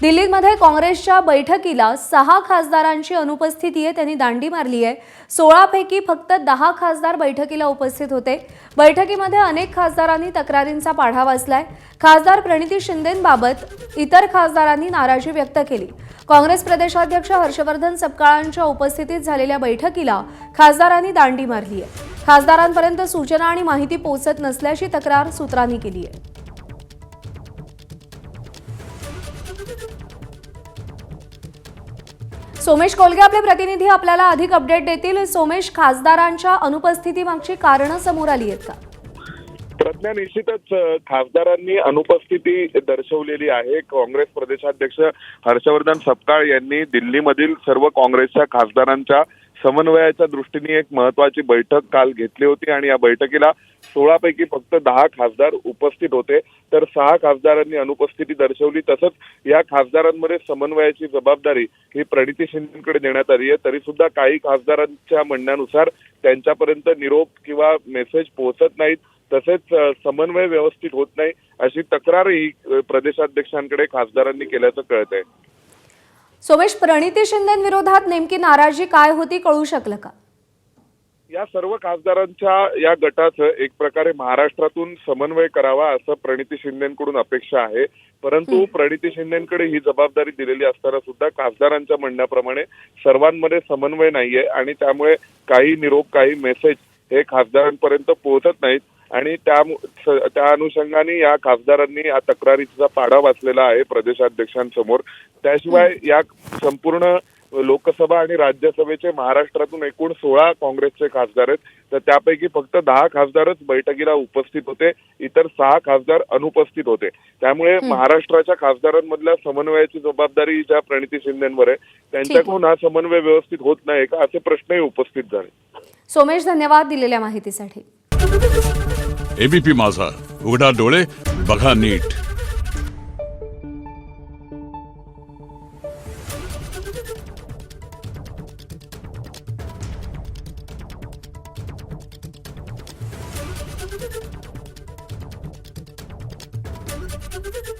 दिल्लीमध्ये काँग्रेसच्या बैठकीला 6 खासदारांची अनुपस्थिती आहे। त्यांनी दांडी मारली आहे। 16 पैकी फक्त 10 खासदार बैठकीला उपस्थित होते। बैठकीमध्ये अनेक खासदारांनी तक्रारींचा पाढा वाचलाय। खासदार प्रणिती शिंदेंबाबत इतर खासदारांनी नाराजी व्यक्त केली। काँग्रेस प्रदेशाध्यक्ष हर्षवर्धन सपकाळांच्या उपस्थितीत झालेल्या बैठकीला खासदारांनी दांडी मारली आहे। खासदारांपर्यंत सूचना आणि माहिती पोहोचत नसल्याची तक्रार सूत्रांनी केली आहे। सोमेश कोलगे आपले प्रतिनिधी आपल्याला अधिक अपडेट देतील। सोमेश, खासदारांच्या अनुपस्थितीमागची कारणं समोर आली आहेत का? प्रज्ञा, निश्चितच खासदारांनी अनुपस्थिती दर्शवलेली आहे। काँग्रेस प्रदेशाध्यक्ष हर्षवर्धन सपकाळ यांनी दिल्लीमधील सर्व काँग्रेसच्या खासदारांच्या समन्वयाच्या दृष्टीने एक महत्त्वाची बैठक काल घेतली होती आणि या बैठकीला 16 पैकी फक्त 10 खासदार उपस्थित होते, तर 6 खासदारांनी अनुपस्थिती दर्शवली। तसंच या खासदारांमध्ये समन्वयाची जबाबदारी ही प्रणिती शिंदेंकडे देण्यात आली आहे। तरी सुद्धा काही खासदारांच्या म्हणण्यानुसार त्यांच्यापर्यंत निरोप किंवा मेसेज पोहोचत नाहीत, तसेच समन्वय व्यवस्थित होत नाही, अशी तक्रारही प्रदेशाध्यक्षांकडे खासदारांनी केल्याचं कळत आहे। सोमेश, प्रणिती शिंदेंविरोधात नेमकी नाराजी काय होती, कळू शकलं का? या सर्व खासदारांच्या या गटाचं एक प्रकारे महाराष्ट्रातून समन्वय करावा असं प्रणिती शिंदेंकडून अपेक्षा आहे, परंतु प्रणिती शिंदेंकडे ही जबाबदारी दिलेली असताना सुद्धा खासदारांच्या म्हणण्याप्रमाणे सर्वांमध्ये समन्वय नाहीये आणि त्यामुळे काही निरोप, काही मेसेज हे खासदारांपर्यंत पोहोचत नाहीत आणि त्या अनुषंगाने या खासदारांनी या तक्रारीचा पाढा वाचलेला आहे प्रदेशाध्यक्षांसमोर। त्याशिवाय या संपूर्ण लोकसभा आणि राज्यसभेचे महाराष्ट्रातून एकूण 16 काँग्रेसचे खासदार आहेत, तर त्यापैकी फक्त 10 खासदारच बैठकीला उपस्थित होते, इतर 6 खासदार अनुपस्थित होते। त्यामुळे महाराष्ट्राच्या खासदारांमधल्या समन्वयाची जबाबदारी ज्या प्रणिती शिंदेंवर आहे, त्यांच्याकडून हा समन्वय व्यवस्थित होत नाही का, असे प्रश्नही उपस्थित झाले। सोमेश, धन्यवाद दिलेल्या माहितीसाठी। एबीपी माझा, उघडा डोळे बघा नीट। Thank you.